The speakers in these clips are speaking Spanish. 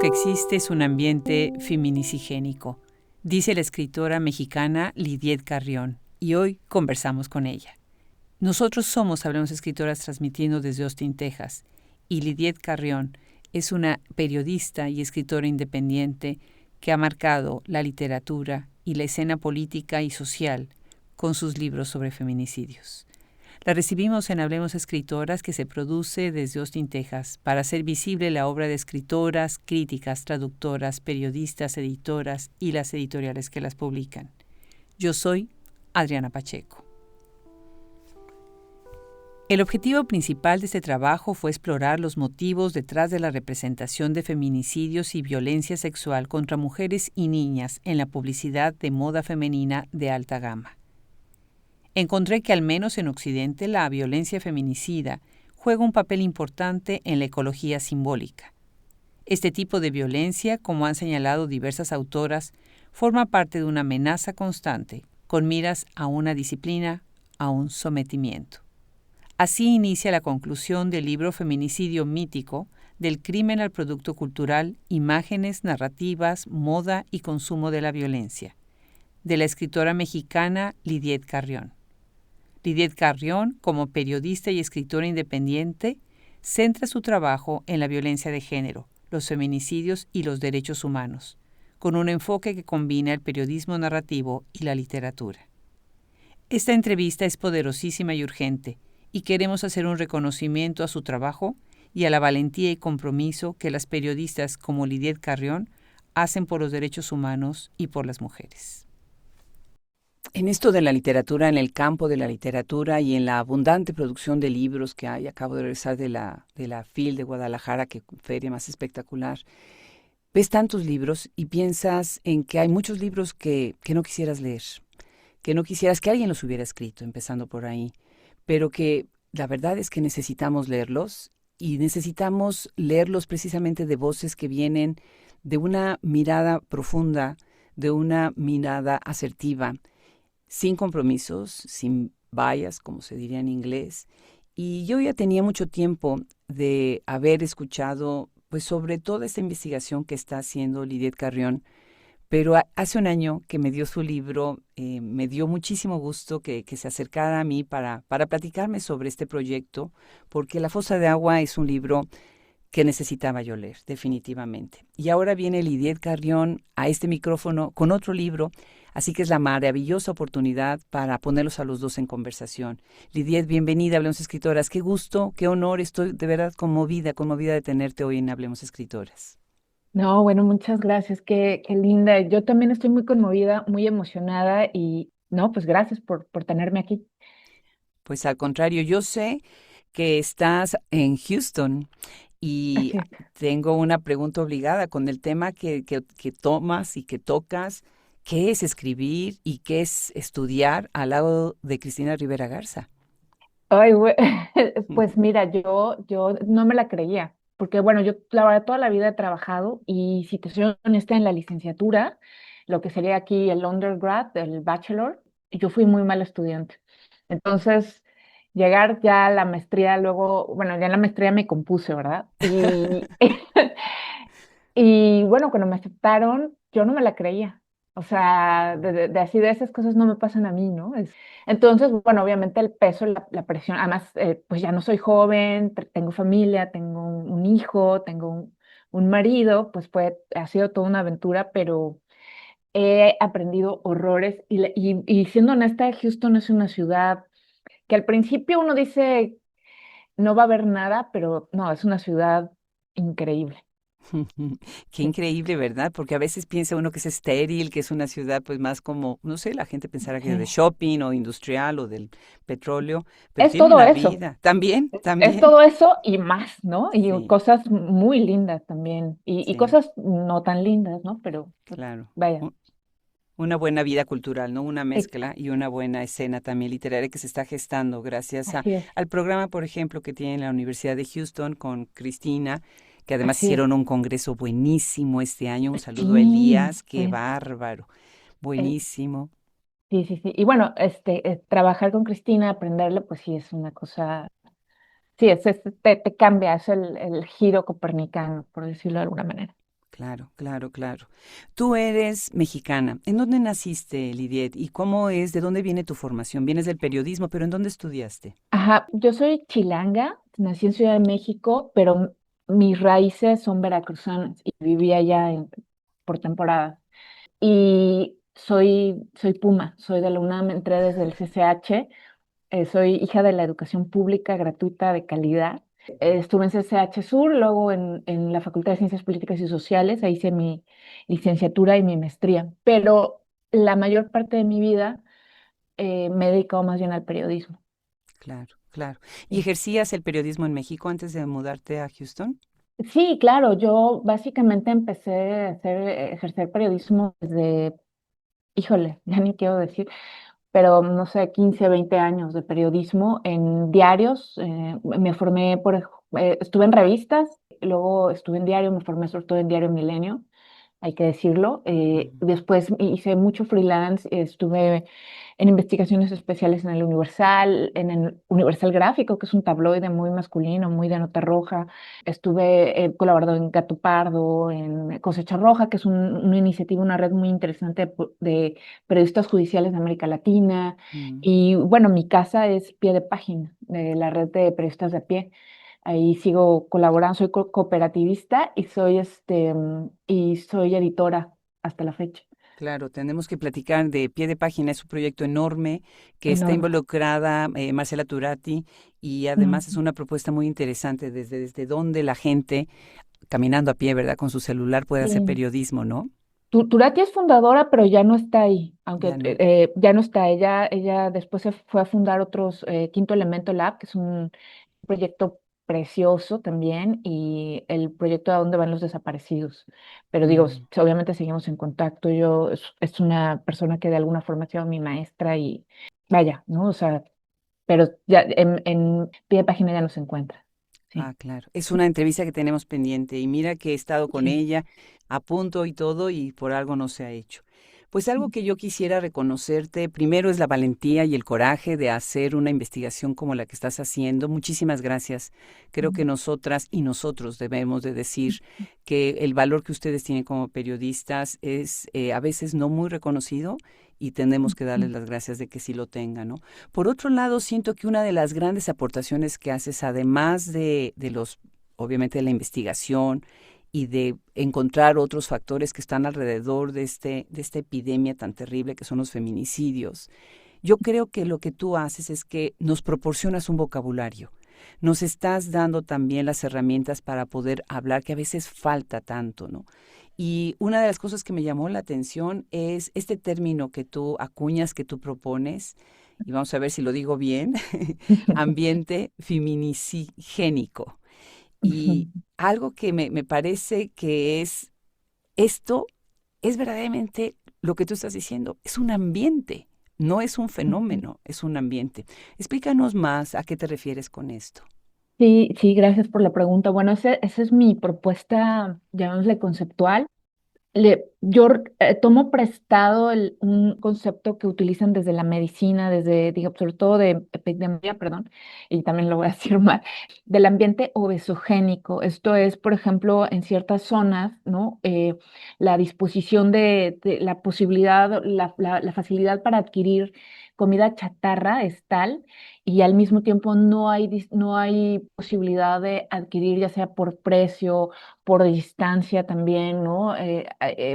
que existe es un ambiente feminisigénico, dice la escritora mexicana Lidiet Carrión, y hoy conversamos con ella. Nosotros somos Hablemos Escritoras transmitiendo desde Austin, Texas, y Lidiet Carrión es una periodista y escritora independiente que ha marcado la literatura y la escena política y social con sus libros sobre feminicidios. La recibimos en Hablemos Escritoras, que se produce desde Austin, Texas, para hacer visible la obra de escritoras, críticas, traductoras, periodistas, editoras y las editoriales que las publican. Yo soy Adriana Pacheco. El objetivo principal de este trabajo fue explorar los motivos detrás de la representación de feminicidios y violencia sexual contra mujeres y niñas en la publicidad de moda femenina de alta gama. Encontré que al menos en Occidente la violencia feminicida juega un papel importante en la ecología simbólica. Este tipo de violencia, como han señalado diversas autoras, forma parte de una amenaza constante, con miras a una disciplina, a un sometimiento. Así inicia la conclusión del libro Feminicidio mítico, del crimen al producto cultural, imágenes, narrativas, moda y consumo de la violencia, de la escritora mexicana Lidiet Carrión. Lidiet Carrión, como periodista y escritora independiente, centra su trabajo en la violencia de género, los feminicidios y los derechos humanos, con un enfoque que combina el periodismo narrativo y la literatura. Esta entrevista es poderosísima y urgente, y queremos hacer un reconocimiento a su trabajo y a la valentía y compromiso que las periodistas como Lidiet Carrión hacen por los derechos humanos y por las mujeres. En esto de la literatura, en el campo de la literatura y en la abundante producción de libros que hay, acabo de regresar de la FIL de Guadalajara, que feria más espectacular, ves tantos libros y piensas en que hay muchos libros que no quisieras leer, que no quisieras que alguien los hubiera escrito, empezando por ahí, pero que la verdad es que necesitamos leerlos y necesitamos leerlos precisamente de voces que vienen de una mirada profunda, de una mirada asertiva, sin compromisos, sin bias, como se diría en inglés. Y yo ya tenía mucho tiempo de haber escuchado pues sobre toda esta investigación que está haciendo Lidiet Carrión, pero hace un año que me dio su libro, me dio muchísimo gusto que se acercara a mí para platicarme sobre este proyecto, porque La Fosa de Agua es un libro que necesitaba yo leer, definitivamente. Y ahora viene Lidiet Carrión a este micrófono con otro libro, así que es la maravillosa oportunidad para ponerlos a los dos en conversación. Lidiet, bienvenida a Hablemos Escritoras. Qué gusto, qué honor, estoy de verdad conmovida de tenerte hoy en Hablemos Escritoras. No, bueno, muchas gracias, qué linda. Yo también estoy muy conmovida, muy emocionada y no, pues gracias por tenerme aquí. Pues al contrario, yo sé que estás en Houston y Así es. tengo una pregunta obligada con el tema que tomas y que tocas. ¿Qué es escribir y qué es estudiar al lado de Cristina Rivera Garza? Ay, pues mira, yo no me la creía, porque bueno, yo la verdad toda la vida he trabajado y si te soy honesta en la licenciatura, lo que sería aquí el undergrad, el bachelor, yo fui muy mal estudiante. Entonces, llegar ya a la maestría, luego, bueno, ya en la maestría me compuse, ¿verdad? Y bueno, cuando me aceptaron, yo no me la creía. O sea, de así de esas cosas no me pasan a mí, ¿no? Entonces, bueno, obviamente el peso, la presión, además, pues ya no soy joven, tengo familia, tengo un hijo, tengo un marido, pues ha sido toda una aventura, pero he aprendido horrores y siendo honesta, Houston es una ciudad que al principio uno dice no va a haber nada, pero no, es una ciudad increíble. Qué Sí. increíble, ¿verdad? Porque a veces piensa uno que es estéril, que es una ciudad pues más como, no sé, la gente pensará que de Sí. shopping o industrial o del petróleo, pero Es tiene todo una eso. vida. También, Es también. todo eso y más, ¿no? Y Sí, cosas muy lindas también. Y sí, cosas no tan lindas, ¿no? Pero pues, claro. vaya, Una buena vida cultural, ¿no? Una eh, mezcla y una buena escena también literaria que se está gestando gracias así es, al programa, por ejemplo, que tiene la Universidad de Houston con Cristina, que además así es. hicieron un congreso buenísimo este año. Un saludo a Sí, Elías, qué sí, bárbaro, eh, buenísimo. sí, sí, sí. Y bueno, trabajar con Cristina, aprenderle, pues sí, es una cosa, sí, te cambia, es el giro copernicano, por decirlo de alguna manera. Claro, claro, claro. Tú eres mexicana. ¿En dónde naciste, Lidiet? ¿Y cómo es, de dónde viene tu formación? Vienes del periodismo, pero ¿en dónde estudiaste? Ajá, yo soy chilanga, nací en Ciudad de México, pero mis raíces son veracruzanas y viví allá por temporada. Y soy Puma, soy de la UNAM, entré desde el CCH, soy hija de la educación pública gratuita de calidad. Estuve en CCH Sur, luego en la Facultad de Ciencias Políticas y Sociales, ahí hice mi licenciatura y mi maestría, pero la mayor parte de mi vida me he dedicado más bien al periodismo. Claro, claro. ¿Y Sí. ejercías el periodismo en México antes de mudarte a Houston? Sí, claro, yo básicamente empecé a ejercer periodismo desde, híjole, ya ni quiero decir, pero no sé, 15, 20 años de periodismo en diarios. Me formé, estuve en revistas, luego estuve en diario, me formé sobre todo en Diario Milenio, hay que decirlo. Mm. Después hice mucho freelance, estuve en investigaciones especiales en el Universal, en el Universal Gráfico, que es un tabloide muy masculino, muy de nota roja. Estuve colaborando en Gato Pardo, en Cosecha Roja, que es una iniciativa, una red muy interesante de periodistas judiciales de América Latina. Mm. Y bueno, mi casa es Pie de Página, de la red de periodistas de a pie. Ahí sigo colaborando, soy cooperativista y soy editora hasta la fecha. Claro, tenemos que platicar de Pie de Página, es un proyecto enorme que está Enorme. involucrada Marcela Turati y además es Ujú. una propuesta muy interesante desde donde la gente, caminando a pie, ¿verdad? Con su celular puede hacer Sí. periodismo, ¿no? Turati es fundadora, pero ya no está ahí, aunque Ya no. ya no está. Ella después se fue a fundar otros, Quinto Elemento Lab, que es un proyecto precioso también, y el proyecto de dónde van los desaparecidos. Pero digo, Mm. obviamente seguimos en contacto. Es una persona que de alguna forma ha sido mi maestra y vaya, ¿no? O sea, pero ya en pie de página ya no se encuentra. Sí, Ah, claro. Es una entrevista que tenemos pendiente y mira que he estado con sí. ella a punto y todo y por algo no se ha hecho. Pues algo que yo quisiera reconocerte primero es la valentía y el coraje de hacer una investigación como la que estás haciendo. Muchísimas gracias. Creo que nosotras y nosotros debemos de decir que el valor que ustedes tienen como periodistas es a veces no muy reconocido y tenemos que darles las gracias de que sí lo tengan, ¿no? Por otro lado, siento que una de las grandes aportaciones que haces, además de los, obviamente, de la investigación y de encontrar otros factores que están alrededor de esta epidemia tan terrible que son los feminicidios, yo creo que lo que tú haces es que nos proporcionas un vocabulario. Nos estás dando también las herramientas para poder hablar, que a veces falta tanto, ¿no? Y una de las cosas que me llamó la atención es este término que tú acuñas, que tú propones, y vamos a ver si lo digo bien, ambiente feminicigénico. Y algo que me parece que es esto, es verdaderamente lo que tú estás diciendo, es un ambiente, no es un fenómeno, es un ambiente. Explícanos más a qué te refieres con esto. Sí, sí, gracias por la pregunta. Bueno, esa es mi propuesta, llamémosle conceptual. Yo tomo prestado un concepto que utilizan desde la medicina, digo, sobre todo de epidemia, perdón, y también lo voy a decir mal, del ambiente obesogénico. Esto es, por ejemplo, en ciertas zonas, ¿no? La disposición de la posibilidad, la facilidad para adquirir comida chatarra es tal y al mismo tiempo no hay posibilidad de adquirir, ya sea por precio, por distancia también, ¿no?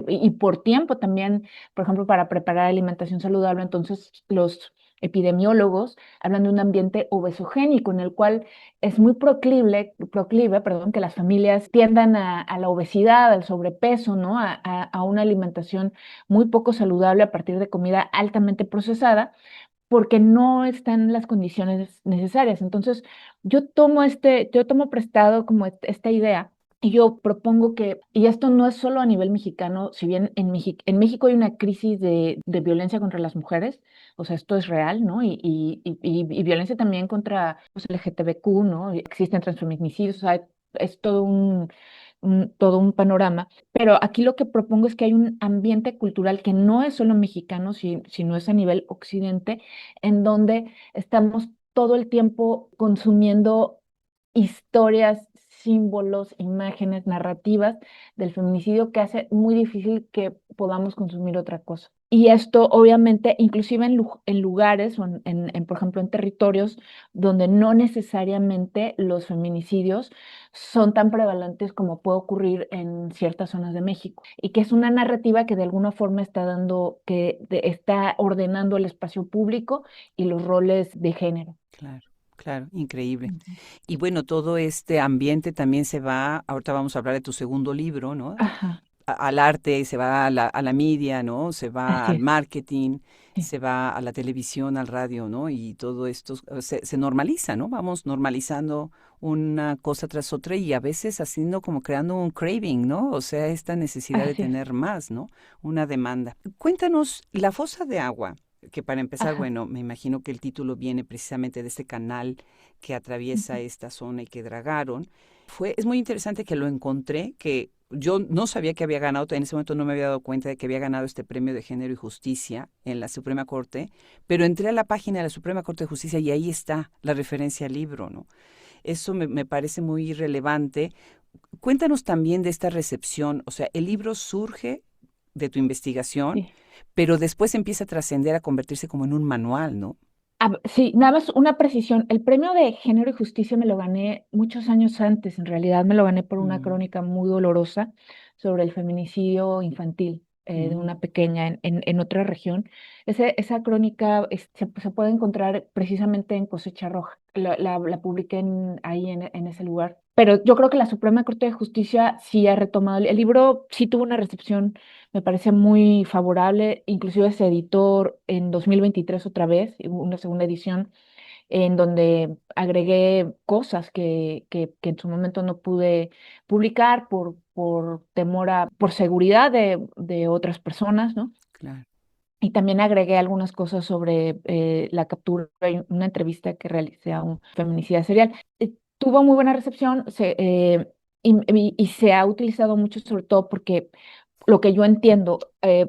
Y por tiempo también, por ejemplo, para preparar alimentación saludable. Entonces, los epidemiólogos hablan de un ambiente obesogénico en el cual es muy proclive, perdón, que las familias tiendan a la obesidad, al sobrepeso, ¿no? A una alimentación muy poco saludable a partir de comida altamente procesada porque no están las condiciones necesarias. Entonces, yo tomo prestado como esta idea y yo propongo y esto no es solo a nivel mexicano, si bien en México hay una crisis de violencia contra las mujeres, o sea, esto es real, ¿no? Y violencia también contra los LGTBQ, ¿no? Existen transfeminicidios, o sea, es todo un panorama. Pero aquí lo que propongo es que hay un ambiente cultural que no es solo mexicano, sino es a nivel occidente, en donde estamos todo el tiempo consumiendo historias símbolos, imágenes, narrativas del feminicidio que hace muy difícil que podamos consumir otra cosa. Y esto, obviamente, inclusive en lugares, o por ejemplo, en territorios donde no necesariamente los feminicidios son tan prevalentes como puede ocurrir en ciertas zonas de México. Y que es una narrativa que de alguna forma está dando, está ordenando el espacio público y los roles de género. Claro, claro, increíble. Ujú. Y bueno, todo este ambiente también se va, ahorita vamos a hablar de tu segundo libro, ¿no? Ajá, Al arte, se va a la media, ¿no? Se va así al es. marketing, Sí. se va a la televisión, al radio, ¿no? Y todo esto se normaliza, ¿no? Vamos normalizando una cosa tras otra y a veces haciendo como creando un craving, ¿no? O sea, esta necesidad de Así es. tener más, ¿no? Una demanda. Cuéntanos, la fosa de agua, que para empezar, Ajá. bueno, me imagino que el título viene precisamente de este canal que atraviesa Ujú. esta zona y que dragaron. Es muy interesante que lo encontré, que yo no sabía que había ganado, en ese momento no me había dado cuenta de que había ganado este premio de Género y Justicia en la Suprema Corte, pero entré a la página de la Suprema Corte de Justicia y ahí está la referencia al libro, ¿no? Eso me parece muy relevante. Cuéntanos también de esta recepción, o sea, el libro surge de tu investigación, Sí. pero después empieza a trascender, a convertirse como en un manual, ¿no? Sí, nada más una precisión. El premio de Género y Justicia me lo gané muchos años antes. En realidad me lo gané por una Mm, crónica muy dolorosa sobre el feminicidio infantil de mm, una pequeña en otra región. Esa crónica se puede encontrar precisamente en Cosecha Roja. La publiqué ahí en ese lugar. Pero yo creo que la Suprema Corte de Justicia sí ha retomado. El libro sí tuvo una recepción, me parece muy favorable. Inclusive se editó en 2023 otra vez, una segunda edición, en donde agregué cosas que en su momento no pude publicar por temor por seguridad de otras personas, ¿no? claro. Y también agregué algunas cosas sobre la captura y una entrevista que realicé a un feminicida serial. Tuvo muy buena recepción y se ha utilizado mucho sobre todo porque lo que yo entiendo,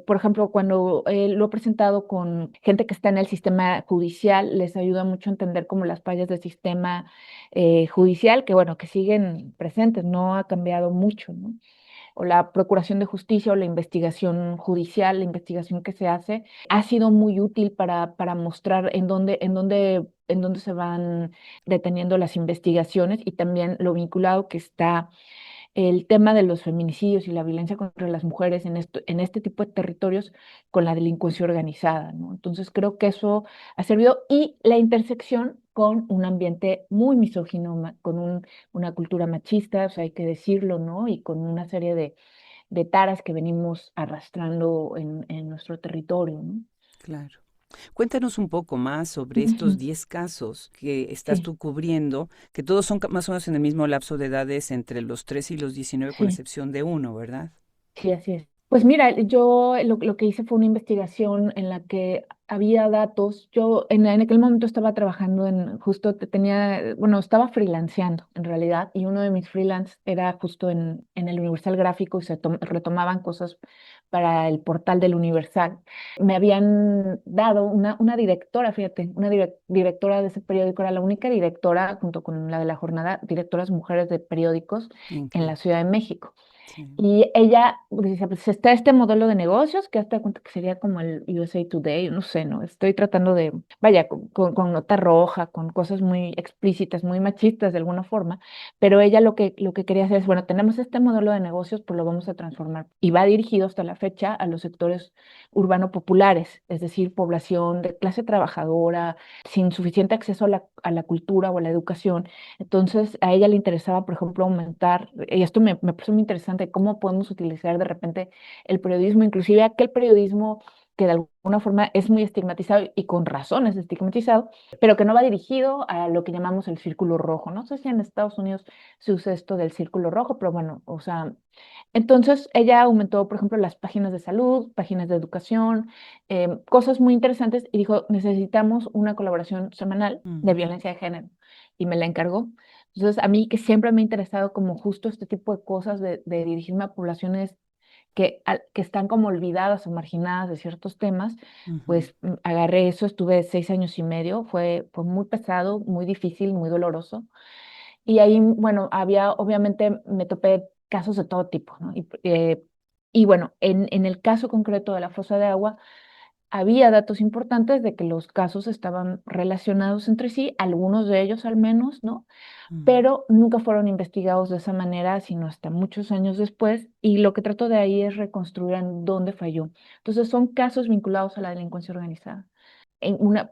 por ejemplo, cuando lo he presentado con gente que está en el sistema judicial, les ayuda mucho a entender como las fallas del sistema judicial, que bueno, que siguen presentes, no ha cambiado mucho, ¿no? O la procuración de justicia o la investigación judicial, la investigación que se hace, ha sido muy útil para mostrar en dónde se van deteniendo las investigaciones y también lo vinculado que está el tema de los feminicidios y la violencia contra las mujeres en este tipo de territorios con la delincuencia organizada, ¿no? Entonces creo que eso ha servido y la intersección con un ambiente muy misógino, con una cultura machista, o sea, hay que decirlo, ¿no? Y con una serie de taras que venimos arrastrando en nuestro territorio, ¿no? Claro. Cuéntanos un poco más sobre estos Ujú. 10 casos que estás Sí, tú cubriendo, que todos son más o menos en el mismo lapso de edades entre los 13 y los 19, con sí. excepción de uno, ¿verdad? Sí, así es. Pues mira, yo lo que hice fue una investigación en la que había datos. Yo en aquel momento estaba trabajando justo bueno, estaba freelanceando en realidad, y uno de mis freelance era justo en el Universal Gráfico y retomaban cosas para el portal del Universal. Me habían dado una directora, fíjate, una directora de ese periódico, era la única directora, junto con la de la jornada, directoras mujeres de periódicos en la Increíble. Ciudad de México. Sí. Y ella dice, pues está este modelo de negocios, que hasta cuenta que sería como el USA Today, no sé, ¿no? Estoy tratando de, vaya, con nota roja, con cosas muy explícitas, muy machistas de alguna forma, pero ella lo que quería hacer es, bueno, tenemos este modelo de negocios, pues lo vamos a transformar. Y va dirigido hasta la fecha a los sectores urbano populares, es decir, población de clase trabajadora, sin suficiente acceso a la cultura o a la educación. Entonces, a ella le interesaba, por ejemplo, aumentar, y esto me parece muy interesante, cómo podemos utilizar de repente el periodismo, inclusive aquel periodismo que de alguna forma es muy estigmatizado y con razón es estigmatizado, pero que no va dirigido a lo que llamamos el círculo rojo. No sé si en Estados Unidos se usa esto del círculo rojo, pero bueno, o sea, entonces ella aumentó, por ejemplo, las páginas de salud, páginas de educación, cosas muy interesantes y dijo, necesitamos una colaboración semanal de Ujú. violencia de género y me la encargó. Entonces, a mí que siempre me ha interesado como justo este tipo de cosas de dirigirme a poblaciones que están como olvidadas o marginadas de ciertos temas, Ujú. pues agarré eso, estuve 6 años y medio, fue muy pesado, muy difícil, muy doloroso, Y ahí, bueno, obviamente me topé casos de todo tipo, ¿no? Y bueno, en el caso concreto de la fosa de agua, había datos importantes de que los casos estaban relacionados entre sí, algunos de ellos al menos, ¿no? Mm. Pero nunca fueron investigados de esa manera, sino hasta muchos años después, y lo que trato de ahí es reconstruir en dónde falló. Entonces son casos vinculados a la delincuencia organizada,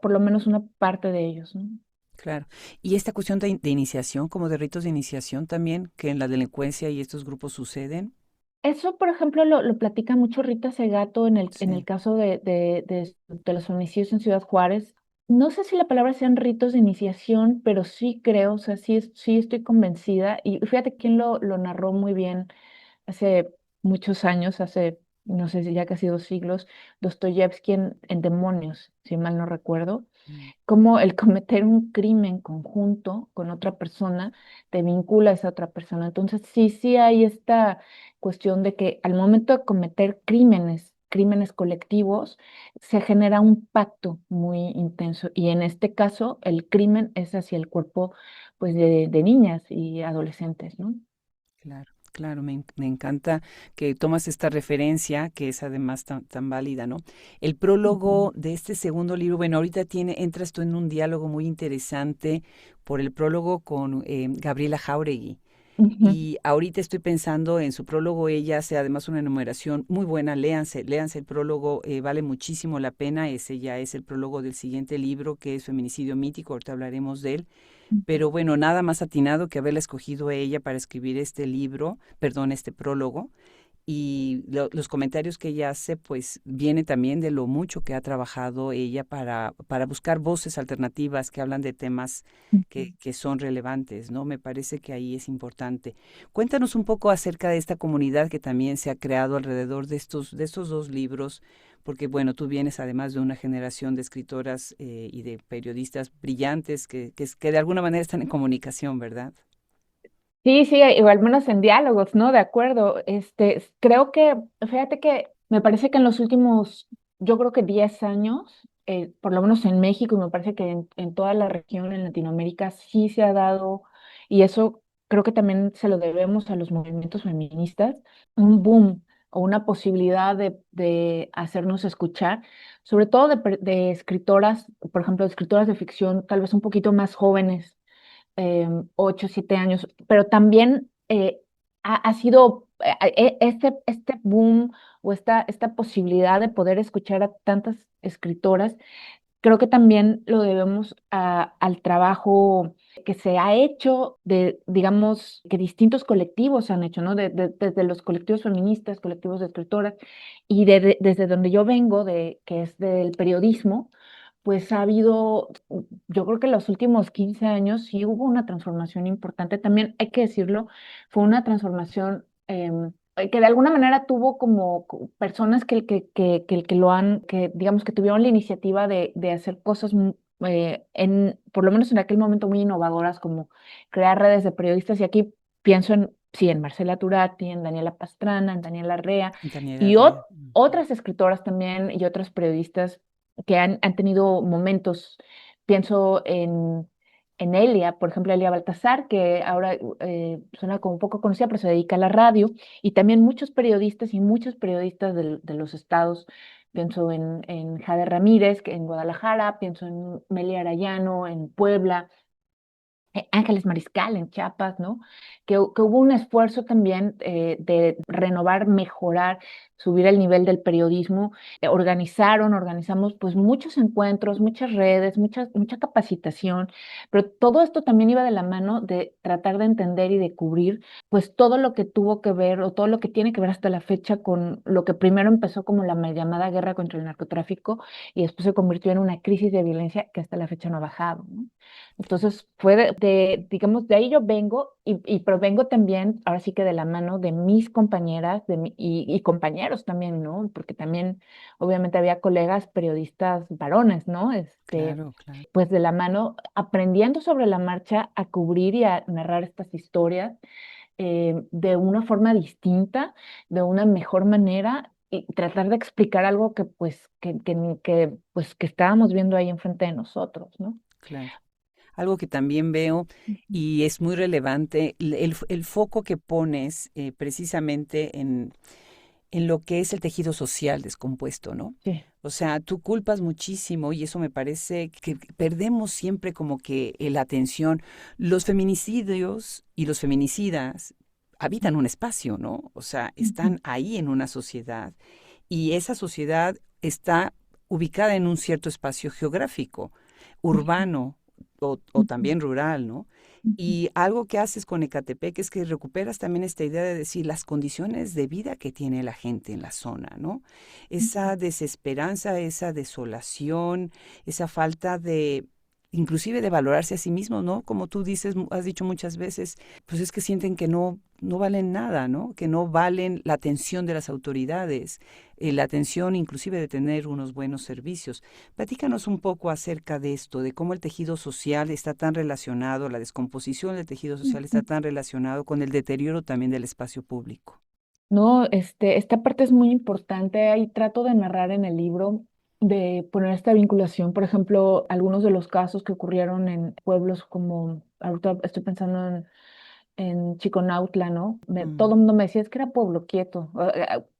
por lo menos una parte de ellos, ¿no? Claro. Y esta cuestión de iniciación, como de ritos de iniciación también, que en la delincuencia y estos grupos suceden. Eso, por ejemplo, lo platica mucho Rita Segato en el Sí. caso de los homicidios en Ciudad Juárez. No sé si la palabra sean ritos de iniciación, pero sí creo, o sea, sí, sí estoy convencida. Y fíjate quién lo narró muy bien hace muchos años, hace, no sé si ya casi 2 siglos, Dostoyevsky en Demonios, si mal no recuerdo, Mm. cómo el cometer un crimen conjunto con otra persona te vincula a esa otra persona. Entonces, sí, sí hay esta cuestión de que al momento de cometer crímenes colectivos, se genera un pacto muy intenso. Y en este caso, el crimen es hacia el cuerpo, pues, de niñas y adolescentes, ¿no? Claro, claro, me encanta que tomas esta referencia, que es además tan válida, ¿no? El Ujú, prólogo de este segundo libro, bueno, ahorita entras tú en un diálogo muy interesante por el prólogo con Gabriela Jáuregui. ujú, Y ahorita estoy pensando en su prólogo, ella hace además una enumeración muy buena, léanse el prólogo, vale muchísimo la pena, ese ya es el prólogo del siguiente libro, que es Feminicidio Mítico, ahorita hablaremos de él. ujú. Pero bueno, nada más atinado que haberla escogido a ella para escribir este libro, perdón, este prólogo. Y los comentarios que ella hace, pues viene también de lo mucho que ha trabajado ella para buscar voces alternativas que hablan de temas Ujú. que son relevantes, ¿no? Me parece que ahí es importante. Cuéntanos un poco acerca de esta comunidad que también se ha creado alrededor de estos dos libros, porque bueno, tú vienes además de una generación de escritoras y de periodistas brillantes que de alguna manera están en comunicación, ¿verdad? Sí, sí, o al menos en diálogos, ¿no? De acuerdo. Creo que, fíjate que me parece que en los últimos, yo creo que 10 años, por lo menos en México, y me parece que en toda la región, en Latinoamérica, sí se ha dado, y eso creo que también se lo debemos a los movimientos feministas, un boom o una posibilidad de hacernos escuchar, sobre todo de escritoras, por ejemplo, de escritoras de ficción, tal vez un poquito más jóvenes 8, 7 años, pero también ha sido este boom o esta posibilidad de poder escuchar a tantas escritoras. Creo que también lo debemos al trabajo que se ha hecho digamos, que distintos colectivos han hecho, ¿no? Desde los colectivos feministas, colectivos de escritoras, y desde donde yo vengo, que es del periodismo, pues ha habido, yo creo que en los últimos 15 años sí hubo una transformación importante. También hay que decirlo, fue una transformación que de alguna manera tuvo como personas que lo han, que digamos que tuvieron la iniciativa de hacer cosas por lo menos en aquel momento muy innovadoras, como crear redes de periodistas. Y aquí pienso sí, en Marcela Turati, en Daniela Pastrana, en Daniela Rea Daniela y Rea. otras escritoras también y otras periodistas que han tenido momentos. Pienso en Elia, por ejemplo, Elia Baltazar, que ahora suena como un poco conocida, pero se dedica a la radio, y también muchos periodistas y muchos periodistas de los estados. Pienso en Jade Ramírez, que en Guadalajara, pienso en Melia Arayano, en Puebla, Ángeles Mariscal en Chiapas, ¿no? Que hubo un esfuerzo también de renovar, mejorar, subir el nivel del periodismo. Organizamos pues muchos encuentros, muchas redes, mucha capacitación, pero todo esto también iba de la mano de tratar de entender y de cubrir pues todo lo que tuvo que ver o todo lo que tiene que ver hasta la fecha con lo que primero empezó como la mal llamada guerra contra el narcotráfico y después se convirtió en una crisis de violencia que hasta la fecha no ha bajado, ¿no? Entonces, fue digamos, de ahí yo vengo y provengo también, ahora sí que de la mano de mis compañeras y compañeros también, ¿no? Porque también, obviamente, había colegas periodistas varones, ¿no? Claro, claro. Pues de la mano, aprendiendo sobre la marcha a cubrir y a narrar estas historias de una forma distinta, de una mejor manera. Y tratar de explicar algo pues, que estábamos viendo ahí enfrente de nosotros, ¿no? Claro. algo que también veo y es muy relevante, el foco que pones precisamente en lo que es el tejido social descompuesto, ¿no? Sí. O sea, tú culpas muchísimo y eso me parece que perdemos siempre como que la atención. Los feminicidios y los feminicidas habitan un espacio, ¿no? O sea, Ujú, están ahí en una sociedad y esa sociedad está ubicada en un cierto espacio geográfico, ujú, urbano o ujú, también rural, ¿no? ujú, Y algo que haces con Ecatepec es que recuperas también esta idea de decir las condiciones de vida que tiene la gente en la zona, ¿no? ujú. Esa desesperanza, esa desolación, esa falta de, inclusive de valorarse a sí mismos, ¿no? Como tú dices, has dicho muchas veces, pues es que sienten que no valen nada, ¿no? Que no valen la atención de las autoridades, la atención inclusive de tener unos buenos servicios. Platícanos un poco acerca de esto, de cómo el tejido social está tan relacionado, la descomposición del tejido social está Ujú. tan relacionado con el deterioro también del espacio público. No, esta parte es muy importante. Ahí trato de narrar en el libro, de poner esta vinculación. Por ejemplo, algunos de los casos que ocurrieron en pueblos como, ahorita estoy pensando en Chiconautla, ¿no? Todo Mm, el mundo me decía, es que era pueblo quieto.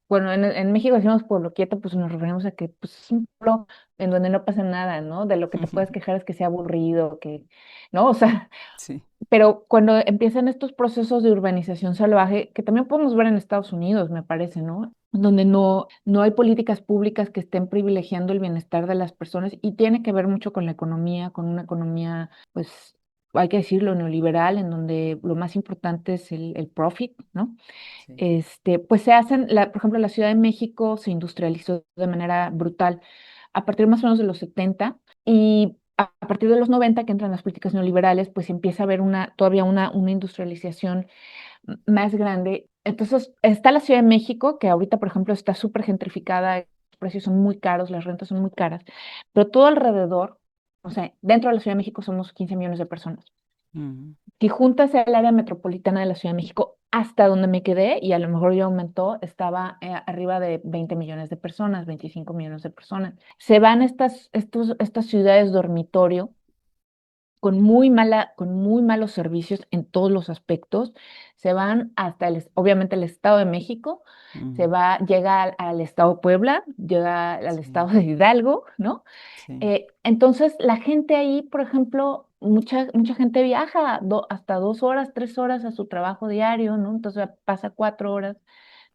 Bueno, en México decimos pueblo quieto, pues nos referimos a que pues, es un pueblo en donde no pasa nada, ¿no? De lo que te puedes quejar es que sea aburrido, que, ¿no? O sea, sí. pero cuando empiezan estos procesos de urbanización salvaje, que también podemos ver en Estados Unidos, me parece, ¿no? Donde no hay políticas públicas que estén privilegiando el bienestar de las personas y tiene que ver mucho con la economía, con una economía, pues, hay que decirlo, neoliberal, en donde lo más importante es el profit, ¿no? Sí. Pues se hacen, por ejemplo, la Ciudad de México se industrializó de manera brutal a partir más o menos de los 70 y a partir de los 90 que entran las políticas neoliberales, pues empieza a haber todavía una industrialización más grande. Entonces, está la Ciudad de México, que ahorita, por ejemplo, está súper gentrificada, los precios son muy caros, las rentas son muy caras, pero todo alrededor, o sea, dentro de la Ciudad de México somos 15 millones de personas. Mm, Si juntas el área metropolitana de la Ciudad de México hasta donde me quedé, y a lo mejor ya aumentó, estaba arriba de 20 millones de personas, 25 millones de personas. Se van estas ciudades dormitorio con muy malos servicios en todos los aspectos. Se van hasta obviamente el Estado de México, mm, llega al Estado de Puebla, llega al Estado sí, de Hidalgo, ¿no? sí. Entonces, la gente ahí, por ejemplo, mucha gente viaja hasta 2 horas, 3 horas a su trabajo diario, ¿no? Entonces pasa 4 horas,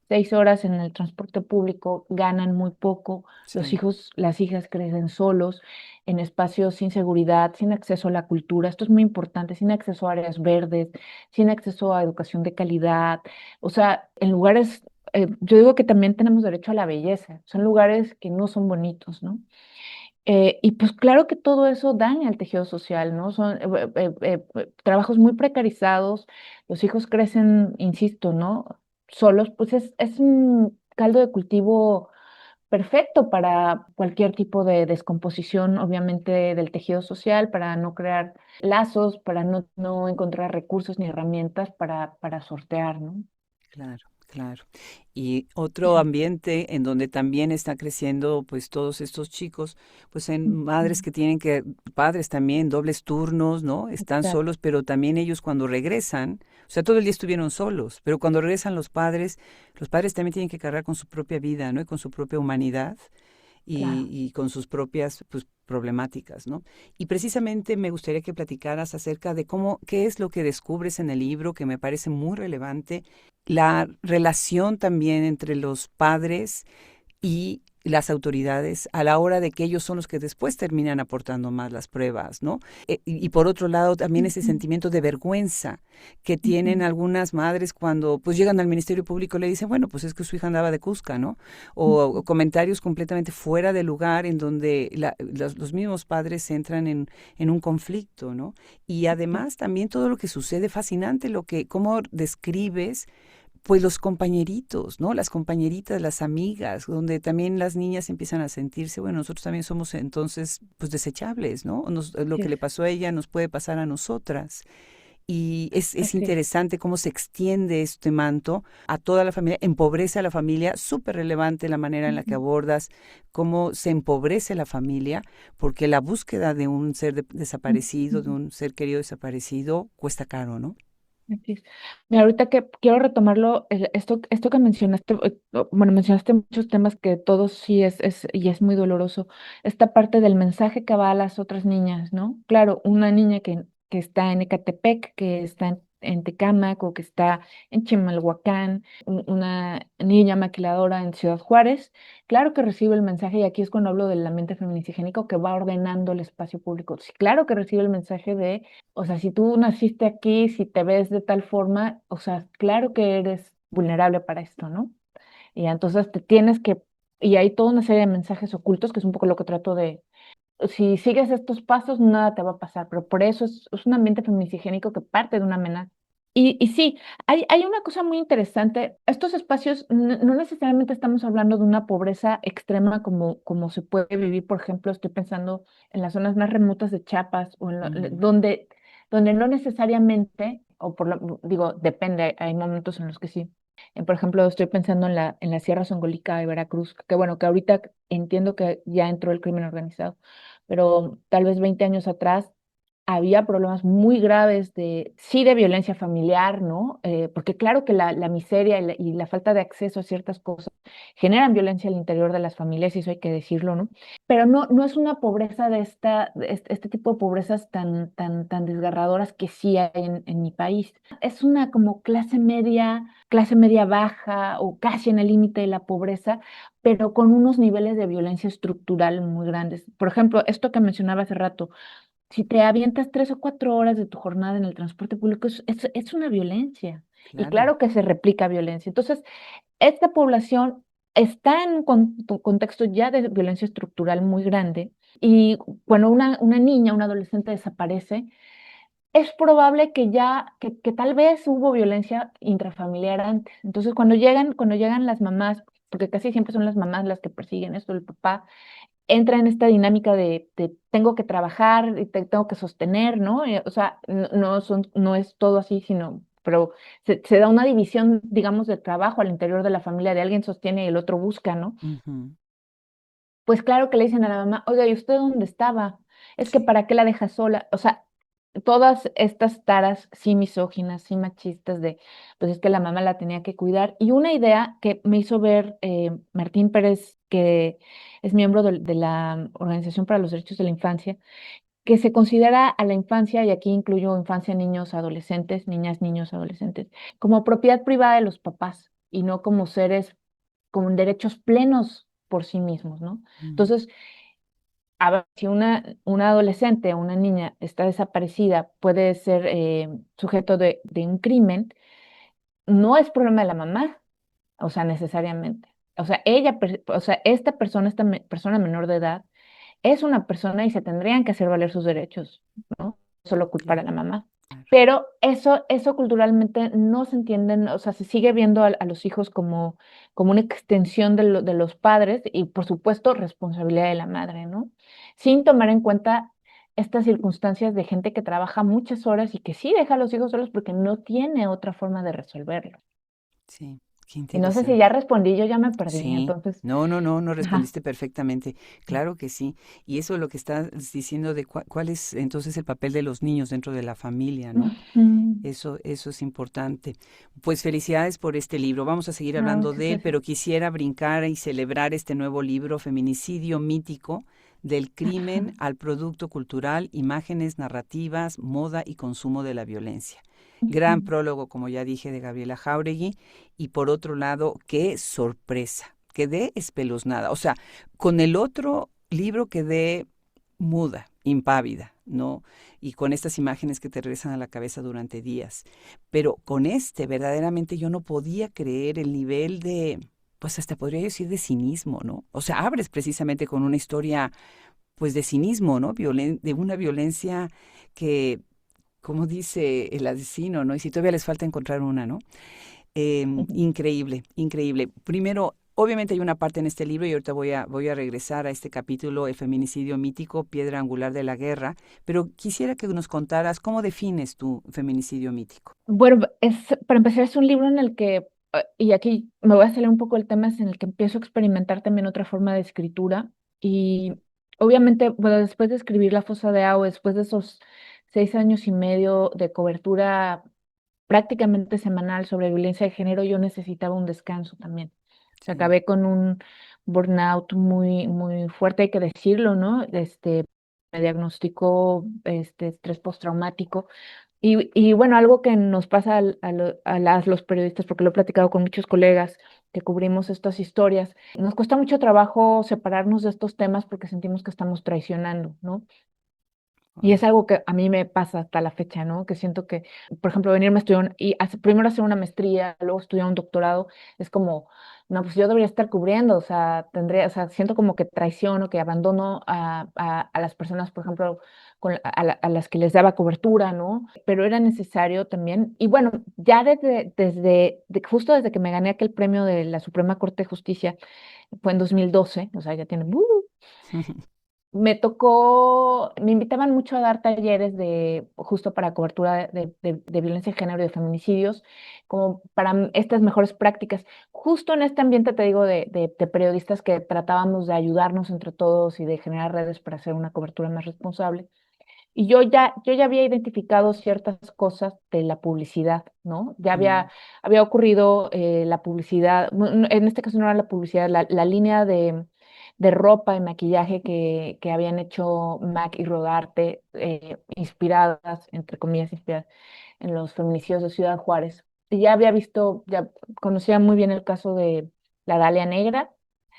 6 horas en el transporte público, ganan muy poco, los Sí, hijos, las hijas crecen solos, en espacios sin seguridad, sin acceso a la cultura, esto es muy importante, sin acceso a áreas verdes, sin acceso a educación de calidad, o sea, en lugares, yo digo que también tenemos derecho a la belleza, son lugares que no son bonitos, ¿no? Y pues claro que todo eso daña el tejido social, ¿no? Son trabajos muy precarizados, los hijos crecen, insisto, ¿no? Solos, pues es un caldo de cultivo perfecto para cualquier tipo de descomposición, obviamente, del tejido social, para no crear lazos, para no encontrar recursos ni herramientas para sortear, ¿no? claro, claro. Y otro ambiente en donde también está creciendo pues todos estos chicos, pues en Ujú. madres que tienen que, padres también, dobles turnos, ¿no? Están Exacto, solos, pero también ellos cuando regresan, o sea, todo el día estuvieron solos, pero cuando regresan los padres también tienen que cargar con su propia vida, ¿no? Y con su propia humanidad claro. y con sus propias pues, problemáticas, ¿no? Y precisamente me gustaría que platicaras acerca de cómo, qué es lo que descubres en el libro, que me parece muy relevante, la relación también entre los padres y las autoridades a la hora de que ellos son los que después terminan aportando más las pruebas, ¿no? Y por otro lado, también ese Ujú, sentimiento de vergüenza que tienen ujú, algunas madres cuando pues llegan al Ministerio Público y le dicen, bueno, pues es que su hija andaba de Cusca, ¿no? O ujú. comentarios completamente fuera de lugar en donde los mismos padres entran en un conflicto, ¿no? Y además también todo lo que sucede, fascinante, cómo describes pues los compañeritos, ¿no? Las compañeritas, las amigas, donde también las niñas empiezan a sentirse, bueno, nosotros también somos entonces, pues desechables, ¿no? Lo Así que es. le pasó a ella nos puede pasar a nosotras. Y es Así es. interesante cómo se extiende este manto a toda la familia, empobrece a la familia, súper relevante la manera en la que Ujú, abordas cómo se empobrece la familia, porque la búsqueda de un ser desaparecido, de ujú. un ser querido desaparecido, cuesta caro, ¿no? Así es. Mira, ahorita que quiero retomarlo, esto que mencionaste, bueno, mencionaste muchos temas que todos sí y es muy doloroso. Esta parte del mensaje que va a las otras niñas, ¿no? Claro, una niña que está en Ecatepec, que está en Tecámac o que está en Chimalhuacán, una niña maquiladora en Ciudad Juárez, claro que recibe el mensaje, y aquí es cuando hablo del ambiente feminicigénico que va ordenando el espacio público. Sí, claro que recibe el mensaje de, o sea, si tú naciste aquí, si te ves de tal forma, o sea, claro que eres vulnerable para esto, ¿no? Y entonces te tienes que, y hay toda una serie de mensajes ocultos, que es un poco lo que trato de, si sigues estos pasos, nada te va a pasar, pero por eso es un ambiente feminicigénico que parte de una amenaza. Y sí, hay una cosa muy interesante. Estos espacios no necesariamente estamos hablando de una pobreza extrema como se puede vivir, por ejemplo, estoy pensando en las zonas más remotas de Chiapas o Ujú, donde no necesariamente, digo, depende, hay momentos en los que sí. Por ejemplo, estoy pensando en la Sierra Songolica de Veracruz, que bueno, que ahorita entiendo que ya entró el crimen organizado, pero tal vez 20 años atrás había problemas muy graves sí, de violencia familiar, ¿no? Porque claro que la miseria y la falta de acceso a ciertas cosas generan violencia al interior de las familias, y eso hay que decirlo, ¿no? Pero no es una pobreza este tipo de pobrezas tan desgarradoras que sí hay en mi país. Es una como clase media baja o casi en el límite de la pobreza, pero con unos niveles de violencia estructural muy grandes. Por ejemplo, esto que mencionaba hace rato, si te avientas 3 o 4 horas de tu jornada en el transporte público, es una violencia. Y claro. claro que se replica violencia. Entonces, esta población está en un contexto ya de violencia estructural muy grande. Y cuando una niña, un adolescente desaparece, es probable que tal vez hubo violencia intrafamiliar antes. Entonces, cuando llegan las mamás, porque casi siempre son las mamás las que persiguen esto, el papá entra en esta dinámica de tengo que trabajar y te tengo que sostener, ¿no? O sea, no es todo así, pero se da una división, digamos, de trabajo al interior de la familia, de alguien sostiene y el otro busca, ¿no? Ujú, Pues claro que le dicen a la mamá, oiga, ¿y usted dónde estaba? Es que sí. ¿para qué la deja sola? O sea, todas estas taras sí misóginas, sí machistas pues es que la mamá la tenía que cuidar. Y una idea que me hizo ver Martín Pérez, que es miembro de la Organización para los Derechos de la Infancia, que se considera a la infancia, y aquí incluyo infancia, niños, adolescentes, niñas, niños, adolescentes, como propiedad privada de los papás y no como seres con derechos plenos por sí mismos, ¿no? Mm, Entonces, a ver, si una adolescente o una niña está desaparecida, puede ser sujeto de un crimen, no es problema de la mamá, o sea, necesariamente. O sea, o sea, persona menor de edad es una persona y se tendrían que hacer valer sus derechos, ¿no? Solo culpar a claro, la mamá. claro. Pero eso culturalmente no se entiende, o sea, se sigue viendo a los hijos como una extensión de los padres y, por supuesto, responsabilidad de la madre, ¿no? Sin tomar en cuenta estas circunstancias de gente que trabaja muchas horas y que sí deja a los hijos solos porque no tiene otra forma de resolverlo. Sí, qué Y no sé si interesante. ya respondí, yo ya me perdí, Sí, entonces, no ajá. respondiste perfectamente. Claro que sí. Y eso es lo que estás diciendo de cuál es entonces el papel de los niños dentro de la familia, ¿no? Ujú. Eso es importante. Pues felicidades por este libro. Vamos a seguir Ah, hablando muchas de él, gracias. pero quisiera brincar y celebrar este nuevo libro, Feminicidio Mítico, del crimen Ajá. al producto cultural, imágenes, narrativas, moda y consumo de la violencia. Ujú. Gran prólogo, como ya dije, de Gabriela Jáuregui. Y por otro lado, qué sorpresa, quedé espeluznada. O sea, con el otro libro quedé muda, impávida, ¿no? Y con estas imágenes que te regresan a la cabeza durante días. Pero con este, verdaderamente yo no podía creer el nivel de, pues hasta podría decir de cinismo, ¿no? O sea, abres precisamente con una historia, pues de cinismo, ¿no? De una violencia que, como dice el asesino, ¿no? Y si todavía les falta encontrar una, ¿no? Ujú. Increíble, increíble. Primero, Obviamente hay una parte en este libro, y ahorita voy a regresar a este capítulo, el feminicidio mítico, piedra angular de la guerra, pero quisiera que nos contaras cómo defines tu feminicidio mítico. Bueno, para empezar, es un libro en el que, y aquí me voy a salir un poco del tema, es en el que empiezo a experimentar también otra forma de escritura. Y obviamente, bueno, después de escribir La Fosa de Ao, después de esos 6 años y medio de cobertura prácticamente semanal sobre violencia de género, yo necesitaba un descanso también. Sí. Acabé con un burnout muy, muy fuerte, hay que decirlo, ¿no? Me diagnosticó estrés postraumático. Y bueno, algo que nos pasa los periodistas, porque lo he platicado con muchos colegas que cubrimos estas historias, nos cuesta mucho trabajo separarnos de estos temas porque sentimos que estamos traicionando, ¿no? Y es Wow. algo que a mí me pasa hasta la fecha, ¿no? Que siento que, por ejemplo, venirme a estudiar primero hacer una maestría, luego estudiar un doctorado, es como, no, pues yo debería estar cubriendo, o sea, o sea, siento como que traiciono, que abandono a las personas, por ejemplo, a las que les daba cobertura, ¿no? Pero era necesario también, y bueno, ya justo desde que me gané aquel premio de la Suprema Corte de Justicia, fue en 2012, o sea, ya tiene, me tocó, me invitaban mucho a dar talleres justo para cobertura de violencia de género y de feminicidios, como para estas mejores prácticas. Justo en este ambiente, te digo, de periodistas que tratábamos de ayudarnos entre todos y de generar redes para hacer una cobertura más responsable. Y yo ya había identificado ciertas cosas de la publicidad, ¿no? Ya Mm, había ocurrido la publicidad, en este caso no era la publicidad, la línea de ropa y maquillaje que habían hecho MAC y Rodarte, inspiradas, entre comillas, inspiradas en los feminicidios de Ciudad Juárez. Y ya conocía muy bien el caso de la Dalia Negra,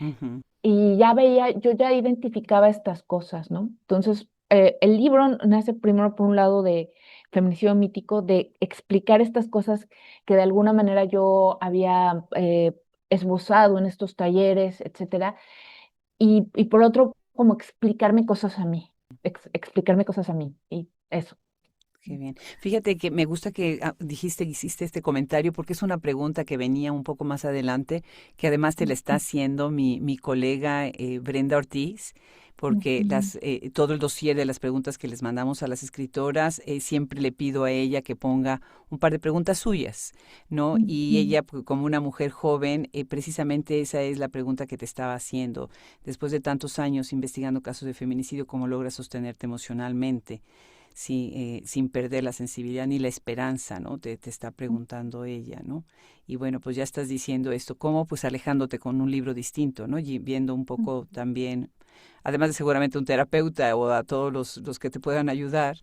ujú. y yo ya identificaba estas cosas, ¿no? Entonces, el libro nace primero por un lado de feminicidio mítico, de explicar estas cosas que de alguna manera yo había esbozado en estos talleres, etcétera, y por otro, como explicarme cosas a mí, explicarme cosas a mí, y eso. Qué bien. Fíjate que me gusta que hiciste este comentario porque es una pregunta que venía un poco más adelante, que además te la está Ujú, haciendo mi colega Brenda Ortiz, porque ujú, todo el dossier de las preguntas que les mandamos a las escritoras, siempre le pido a ella que ponga un par de preguntas suyas, ¿no? Y ujú. ella, pues, como una mujer joven, precisamente esa es la pregunta que te estaba haciendo. Después de tantos años investigando casos de feminicidio, ¿cómo logras sostenerte emocionalmente? Sí, sin perder la sensibilidad ni la esperanza, ¿no? Te está preguntando ella, ¿no? Y bueno, pues ya estás diciendo esto, ¿cómo? Pues alejándote con un libro distinto, ¿no? Y viendo un poco también, además de seguramente un terapeuta o a todos los que te puedan ayudar,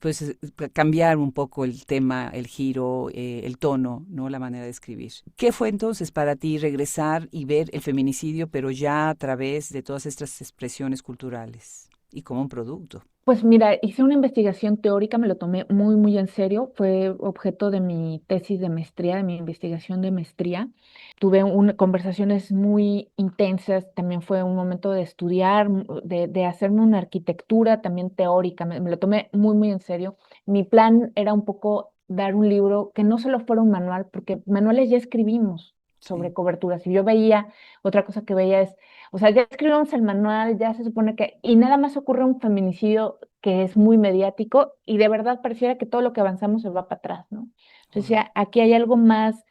pues cambiar un poco el tema, el giro, el tono, ¿no? La manera de escribir. ¿Qué fue entonces para ti regresar y ver el feminicidio, pero ya a través de todas estas expresiones culturales y como un producto? Pues mira, hice una investigación teórica, me lo tomé muy, muy en serio. Fue objeto de mi tesis de maestría, de mi investigación de maestría. Tuve conversaciones muy intensas, también fue un momento de estudiar, de hacerme una arquitectura también teórica. Me lo tomé muy, muy en serio. Mi plan era un poco dar un libro que no solo fuera un manual, porque manuales ya escribimos sobre Sí. coberturas. Y yo veía, otra cosa que veía es, o sea, ya escribimos el manual, ya se supone que, y nada más ocurre un feminicidio que es muy mediático y de verdad pareciera que todo lo que avanzamos se va para atrás, ¿no? Entonces Wow. ya aquí hay algo más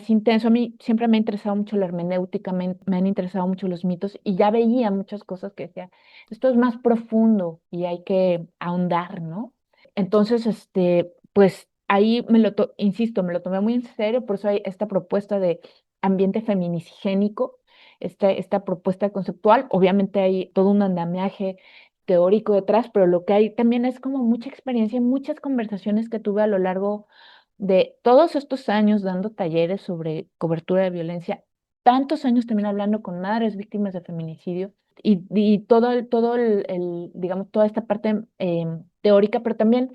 intenso. A mí siempre me ha interesado mucho la hermenéutica, me han interesado mucho los mitos y ya veía muchas cosas que decía, esto es más profundo y hay que ahondar, ¿no? Entonces, pues ahí insisto, me lo tomé muy en serio, por eso hay esta propuesta de ambiente feminicigénico, esta propuesta conceptual. Obviamente hay todo un andamiaje teórico detrás, pero lo que hay también es como mucha experiencia y muchas conversaciones que tuve a lo largo de todos estos años dando talleres sobre cobertura de violencia, tantos años también hablando con madres víctimas de feminicidio y digamos, toda esta parte teórica, pero también,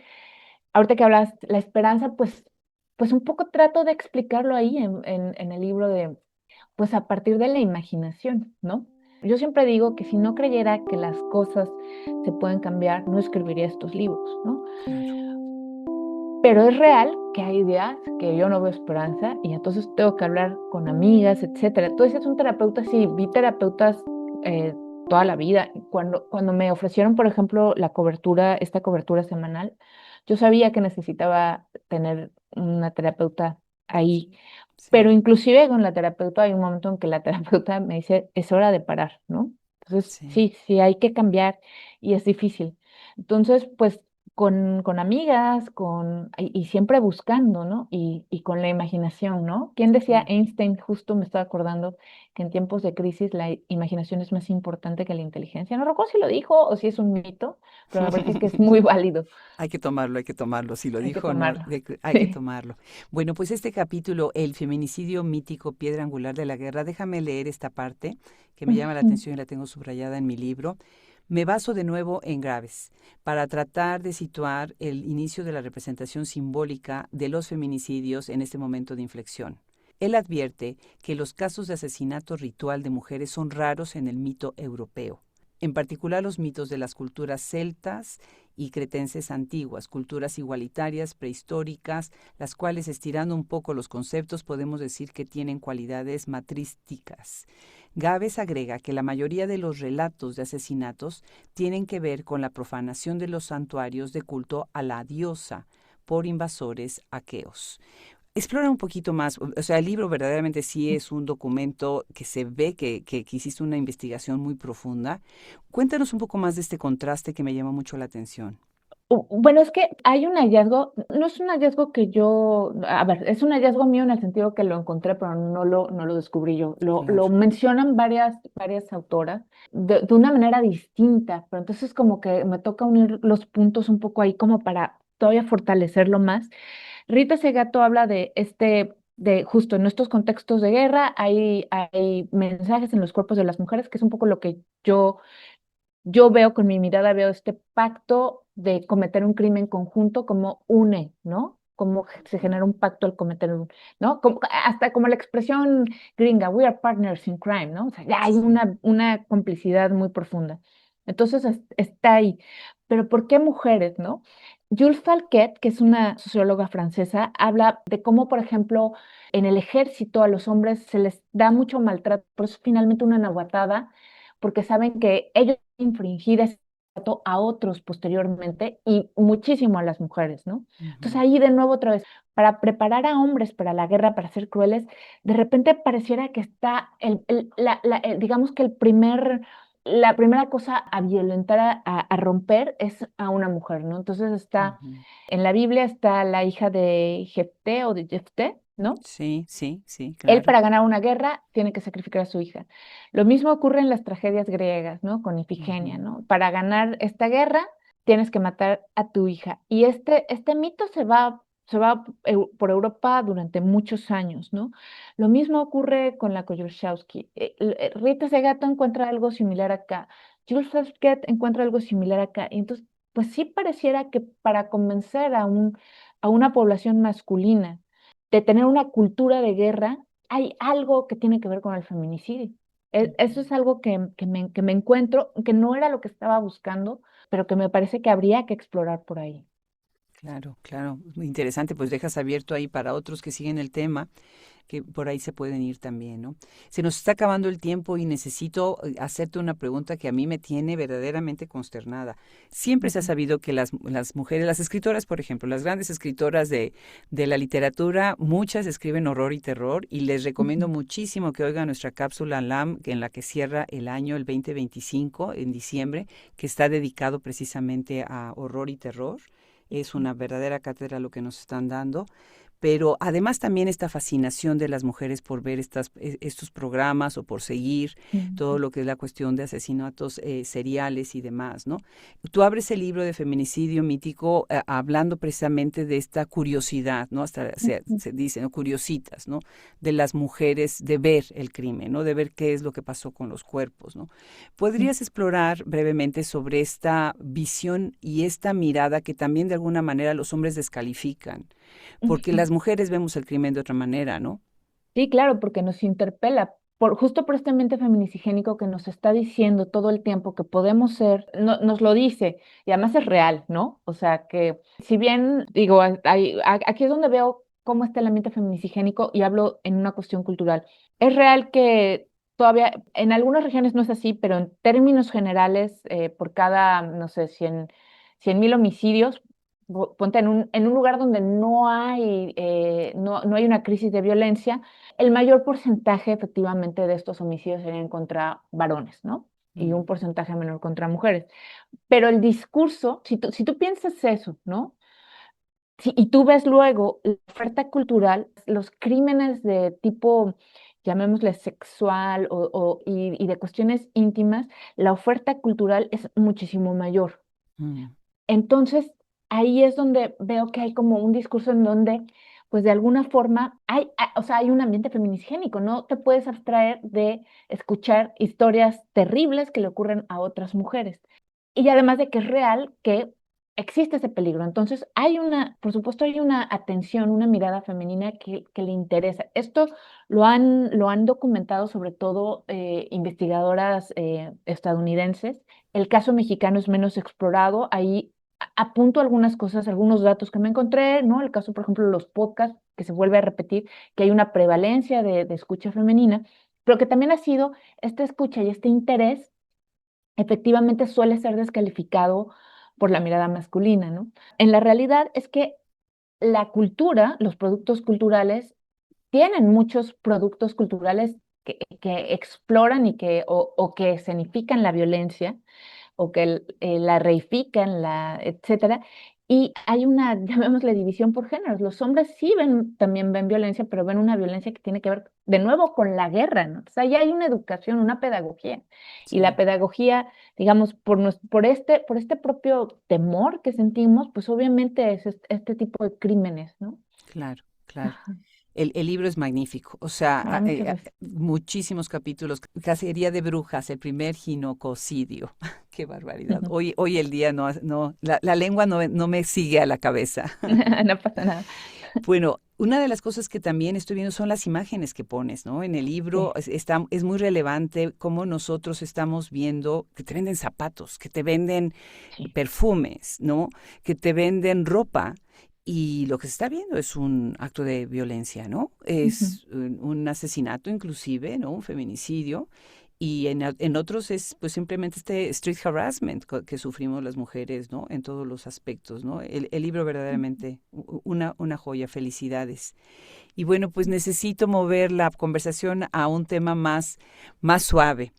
ahorita que hablas, la esperanza, pues un poco trato de explicarlo ahí en el libro pues a partir de la imaginación, ¿no? Yo siempre digo que si no creyera que las cosas se pueden cambiar, no escribiría estos libros, ¿no? Claro. pero es real que hay días que yo no veo esperanza y entonces tengo que hablar con amigas, etcétera. Tú decías un terapeuta, sí, vi terapeutas eh, toda la vida. Cuando me ofrecieron, por ejemplo, esta cobertura semanal, yo sabía que necesitaba tener una terapeuta ahí. Sí, Pero inclusive con la terapeuta hay un momento en que la terapeuta me dice, es hora de parar, ¿no? Entonces, sí. sí, sí, hay que cambiar y es difícil. Entonces, pues con amigas, y siempre buscando, ¿no? Y con la imaginación, ¿no? ¿Quién decía Claro. Einstein? Justo me estaba acordando que en tiempos de crisis la imaginación es más importante que la inteligencia. No recuerdo si lo dijo o si es un mito, pero me parece que es muy válido. Hay que tomarlo. Si lo Hay que dijo o no, tomarlo. hay que Sí. tomarlo. Bueno, pues este capítulo, El feminicidio mítico, piedra angular de la guerra, déjame leer esta parte que me llama la Ujú. atención y la tengo subrayada en mi libro. Me baso de nuevo en Graves para tratar de situar el inicio de la representación simbólica de los feminicidios en este momento de inflexión. Él advierte que los casos de asesinato ritual de mujeres son raros en el mito europeo, en particular los mitos de las culturas celtas y cretenses antiguas, culturas igualitarias, prehistóricas, las cuales, estirando un poco los conceptos, podemos decir que tienen cualidades matrísticas. Gávez agrega que la mayoría de los relatos de asesinatos tienen que ver con la profanación de los santuarios de culto a la diosa por invasores aqueos. Explora un poquito más, o sea, el libro verdaderamente sí es un documento que se ve que hiciste una investigación muy profunda. Cuéntanos un poco más de este contraste que me llama mucho la atención. Bueno, es que hay un hallazgo, no es un hallazgo que yo, a ver, es un hallazgo mío en el sentido que lo encontré, pero no lo descubrí yo. Lo Claro. mencionan varias autoras de una manera distinta, pero entonces como que me toca unir los puntos un poco ahí como para todavía fortalecerlo más. Rita Segato habla de justo en estos contextos de guerra, hay mensajes en los cuerpos de las mujeres, que es un poco lo que yo veo con mi mirada, veo este pacto de cometer un crimen conjunto como une, ¿no? Como se genera un pacto al cometer ¿no? Hasta como la expresión gringa, we are partners in crime, ¿no? O sea, ya hay Sí. una complicidad muy profunda. Entonces está ahí. Pero ¿por qué mujeres, no? Jules Falquet, que es una socióloga francesa, habla de cómo, por ejemplo, en el ejército a los hombres se les da mucho maltrato, por eso finalmente una nahuatada, porque saben que ellos infringir ese trato a otros posteriormente y muchísimo a las mujeres, ¿no? Entonces Ujú, ahí de nuevo otra vez, para preparar a hombres para la guerra, para ser crueles, de repente pareciera que está digamos que la primera cosa a violentar, a romper es a una mujer, ¿no? Entonces ujú. en la Biblia está la hija de Jefté o de Jefté, ¿no? Sí, sí, sí, Él claro. para ganar una guerra tiene que sacrificar a su hija. Lo mismo ocurre en las tragedias griegas, ¿no? Con Ifigenia, Ujú, ¿no? Para ganar esta guerra tienes que matar a tu hija. Y este mito por Europa durante muchos años, ¿no? Lo mismo ocurre con la Koyorshowski. Rita Segato encuentra algo similar acá. Jules Fasquet encuentra algo similar acá. Y entonces, pues sí pareciera que para convencer a una población masculina de tener una cultura de guerra, hay algo que tiene que ver con el feminicidio. ujú. Eso es algo que me encuentro, que no era lo que estaba buscando, pero que me parece que habría que explorar por ahí. Claro, claro. Muy interesante, pues dejas abierto ahí para otros que siguen el tema, que por ahí se pueden ir también, ¿no? Se nos está acabando el tiempo y necesito hacerte una pregunta que a mí me tiene verdaderamente consternada. Siempre se ha Ujú, sabido que las mujeres, las escritoras, por ejemplo, las grandes escritoras de la literatura, muchas escriben horror y terror y les recomiendo ujú. muchísimo que oigan nuestra cápsula LAM, en la que cierra el año, el 2025, en diciembre, que está dedicado precisamente a horror y terror. Es una verdadera cátedra lo que nos están dando, pero además también esta fascinación de las mujeres por ver estos programas o por seguir todo Ujú, lo que es la cuestión de asesinatos seriales y demás, ¿no? Tú abres el libro de feminicidio mítico hablando precisamente de esta curiosidad, ¿no? Hasta ujú, se dice, ¿no? Curiositas, ¿no? De las mujeres de ver el crimen, ¿no? De ver qué es lo que pasó con los cuerpos, ¿no? ujú, ¿Podrías explorar brevemente sobre esta visión y esta mirada que también de alguna manera los hombres descalifican? Porque ujú. las mujeres vemos el crimen de otra manera, ¿no? Sí, claro, porque nos interpela. justo por este ambiente feminicigénico que nos está diciendo todo el tiempo que podemos ser, nos lo dice, y además es real, ¿no? O sea que, si bien, digo, aquí es donde veo cómo está el ambiente feminicigénico y hablo en una cuestión cultural. Es real que todavía en algunas regiones no es así, pero en términos generales, por cada, no sé, 100,000 homicidios, ponte en un lugar donde no hay una crisis de violencia, el mayor porcentaje efectivamente de estos homicidios serían contra varones, ¿no? Y un porcentaje menor contra mujeres. Pero el discurso, si tú piensas eso, ¿no? Y tú ves luego la oferta cultural, los crímenes de tipo, llamémosle sexual y de cuestiones íntimas, la oferta cultural es muchísimo mayor. Mm. Entonces, ahí es donde veo que hay como un discurso en donde, pues de alguna forma, o sea, hay un ambiente feminisgénico, no te puedes abstraer de escuchar historias terribles que le ocurren a otras mujeres. Y además de que es real que existe ese peligro. Entonces, por supuesto, hay una atención, una mirada femenina que le interesa. Esto lo han documentado sobre todo investigadoras estadounidenses. El caso mexicano es menos explorado. Ahí apunto algunas cosas, algunos datos que me encontré, ¿no? El caso, por ejemplo, de los podcasts, que se vuelve a repetir, que hay una prevalencia de escucha femenina, pero que también ha sido esta escucha y este interés efectivamente suele ser descalificado por la mirada masculina, ¿no? En la realidad es que la cultura, los productos culturales, tienen muchos productos culturales que exploran o que escenifican la violencia, o que la reifican, etcétera. Y hay una, llamémosle división por géneros. Los hombres sí también ven violencia, pero ven una violencia que tiene que ver de nuevo con la guerra, ¿no? O sea, ya hay una educación, una pedagogía. Y la Sí, pedagogía, digamos, por este propio temor que sentimos, pues obviamente es este tipo de crímenes, ¿no? claro, claro. Ajá. El libro es magnífico, o sea, Muchas gracias. muchísimos capítulos. Cacería de brujas, el primer ginococidio. Qué barbaridad. Hoy el día la lengua no me sigue a la cabeza. No pasa nada. Bueno, una de las cosas que también estoy viendo son las imágenes que pones, ¿no? En el libro Sí, es muy relevante cómo nosotros estamos viendo que te venden zapatos, que te venden sí. perfumes, ¿no? Que te venden ropa. Y lo que se está viendo es un acto de violencia, ¿no? Ujú. Es un asesinato inclusive, ¿no? Un feminicidio. Y en otros es pues simplemente este street harassment que sufrimos las mujeres, ¿no? En todos los aspectos, ¿no? El libro verdaderamente una joya, felicidades. Y bueno, pues necesito mover la conversación a un tema más suave.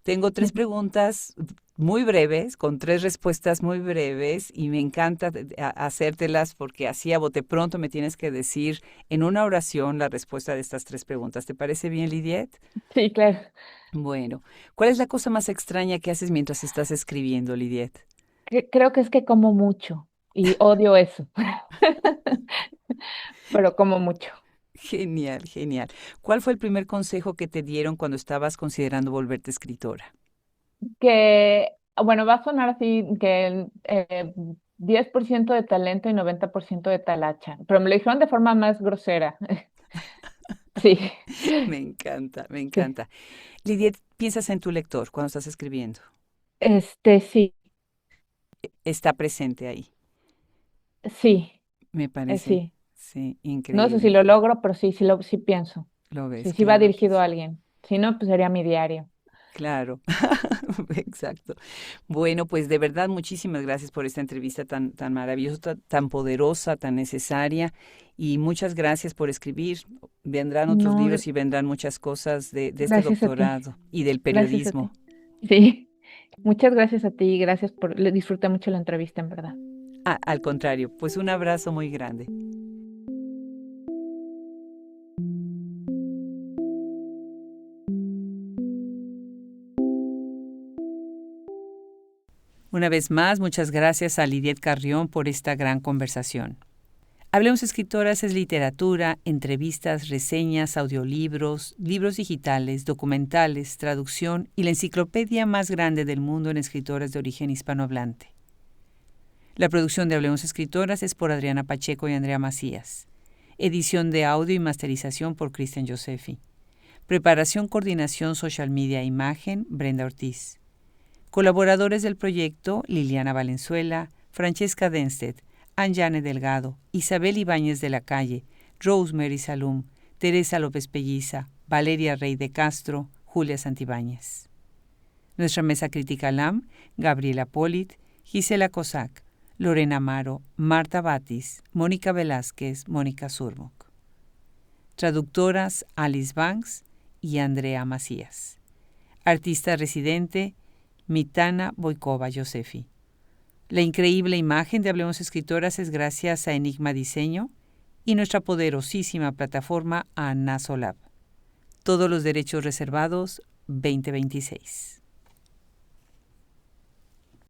Tengo tres preguntas muy breves, con tres respuestas muy breves, y me encanta hacértelas porque así a bote pronto me tienes que decir en una oración la respuesta de estas tres preguntas. ¿Te parece bien, Lidiet? Sí, claro. Bueno, ¿cuál es la cosa más extraña que haces mientras estás escribiendo, Lidiet? Creo que es que como mucho y odio eso, pero como mucho. Genial, genial. ¿Cuál fue el primer consejo que te dieron cuando estabas considerando volverte escritora? Que, bueno, va a sonar así que el 10% de talento y 90% de talacha, pero me lo dijeron de forma más grosera. Sí, Me encanta, me sí. encanta. Lidiet, piensas en tu lector cuando estás escribiendo. Sí, Está presente ahí. sí, Me parece, sí. sí, No sé si increíble. lo logro, pero sí pienso. Lo Sí, ves, sí va claro que dirigido a sí. alguien. Si no, pues sería mi diario. Claro, exacto. Bueno, pues de verdad muchísimas gracias por esta entrevista tan maravillosa, tan poderosa, tan necesaria y muchas gracias por escribir. Vendrán otros No, libros y vendrán muchas cosas de este gracias a ti. doctorado y del Gracias a periodismo. ti. Sí, muchas gracias a ti. Gracias le disfruté mucho la entrevista, en verdad. Ah, al contrario, pues un abrazo muy grande. Una vez más, muchas gracias a Lidiet Carrión por esta gran conversación. Hablemos Escritoras es literatura, entrevistas, reseñas, audiolibros, libros digitales, documentales, traducción y la enciclopedia más grande del mundo en escritoras de origen hispanohablante. La producción de Hablemos Escritoras es por Adriana Pacheco y Andrea Macías. Edición de audio y masterización por Cristian Josefi. Preparación, coordinación, social media e imagen, Brenda Ortiz. Colaboradores del proyecto, Liliana Valenzuela, Francesca Denstedt, Anjane Delgado, Isabel Ibáñez de la Calle, Rosemary Salum, Teresa López Pelliza, Valeria Rey de Castro, Julia Santibáñez. Nuestra mesa crítica LAM, Gabriela Polit, Gisela Cosac, Lorena Amaro, Marta Batis, Mónica Velázquez, Mónica Surmuk. Traductoras, Alice Banks y Andrea Macías. Artista residente, Mitana Boykova Josefi. La increíble imagen de Hablemos Escritoras es gracias a Enigma Diseño y nuestra poderosísima plataforma Anasolab. Todos los derechos reservados 2026.